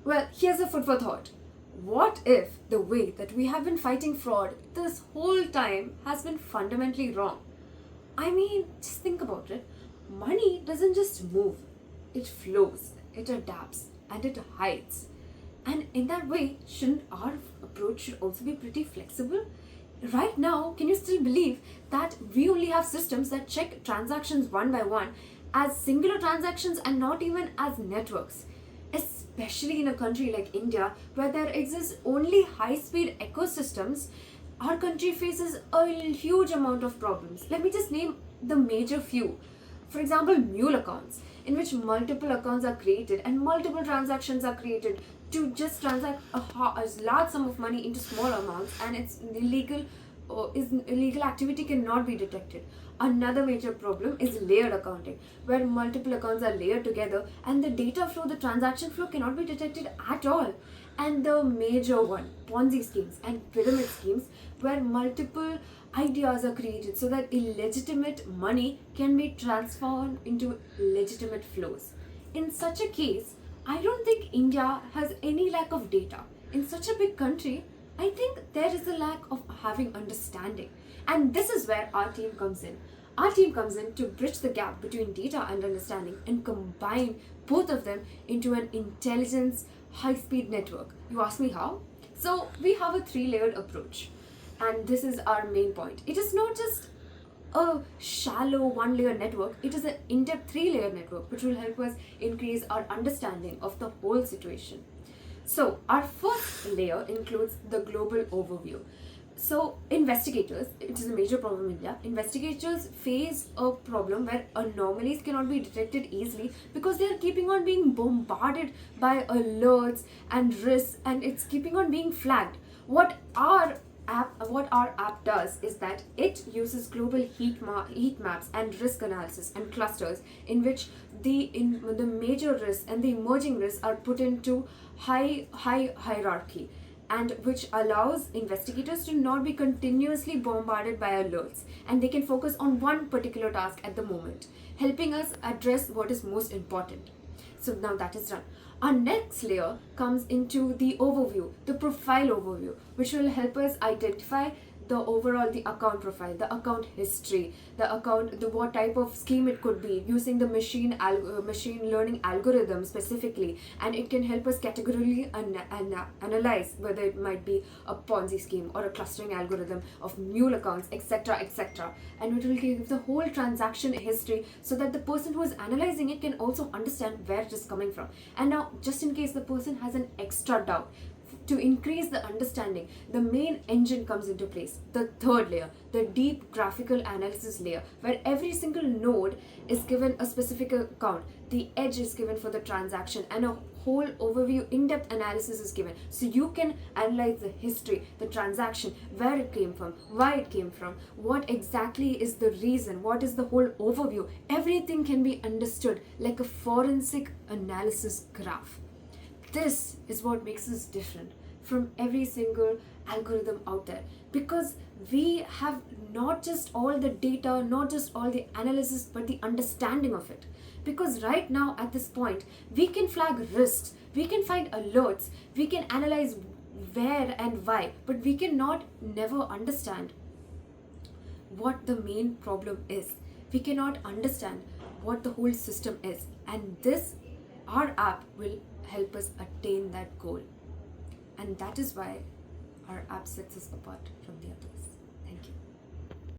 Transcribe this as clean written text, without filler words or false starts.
Well, here's a food for thought. What if the way that we have been fighting fraud this whole time has been fundamentally wrong? I mean, just think about it. Money doesn't just move, it flows, it adapts, and it hides. And in that way, shouldn't our approach should also be pretty flexible? Right now, can you still believe that we only have systems that check transactions one by one as singular transactions and not even as networks? Especially in a country like India, where there exists only high speed ecosystems, our country faces a huge amount of problems. Let me just name the major few. For example, mule accounts, in which multiple accounts are created and multiple transactions are created to just transact a large sum of money into small amounts, and it's illegal. Is illegal activity cannot be detected. Another major problem is layered accounting, where multiple accounts are layered together and the data flow, the transaction flow cannot be detected at all. And the major one, Ponzi schemes and pyramid schemes, where multiple ideas are created so that illegitimate money can be transformed into legitimate flows. In such a case, I don't think India has any lack of data. In such a big country, I think there is a lack of having understanding. And this is where our team comes in. Our team comes in to bridge the gap between data and understanding and combine both of them into an intelligence high speed network. You ask me how? So, we have a three layered approach. And this is our main point. It is not just a shallow one layer network, it is an in depth three layer network which will help us increase our understanding of the whole situation. So, our first layer includes the global overview. So, investigators, it is a major problem in India. Investigators face a problem where anomalies cannot be detected easily because they are keeping on being bombarded by alerts and risks, and it's keeping on being flagged. What our app does is that it uses global heat maps and risk analysis and clusters in which the major risks and the emerging risks are put into high hierarchy, and which allows investigators to not be continuously bombarded by alerts, and they can focus on one particular task at the moment, helping us address what is most important. So now that is done. Our next layer comes into the overview, the profile overview, which will help us identify the account profile, the account history, the what type of scheme it could be using the machine learning algorithm specifically, and it can help us categorically analyze whether it might be a Ponzi scheme or a clustering algorithm of mule accounts, etc., etc. And it will give the whole transaction history so that the person who is analyzing it can also understand where it is coming from. And now, just in case the person has an extra doubt, to increase the understanding, the main engine comes into place. The third layer, the deep graphical analysis layer, where every single node is given a specific account, the edge is given for the transaction, and a whole overview in-depth analysis is given, so you can analyze the history, the transaction, where it came from, why it came from, what exactly is the reason, what is the whole overview. Everything can be understood like a forensic analysis graph. This is what makes us different from every single algorithm out there, because we have not just all the data, not just all the analysis, but the understanding of it. Because right now, at this point, we can flag risks, we can find alerts, we can analyze where and why, but we cannot never understand what the main problem is. We cannot understand what the whole system is. And this, our app will help us attain that goal. And that is why our app sets us apart from the others. Thank you.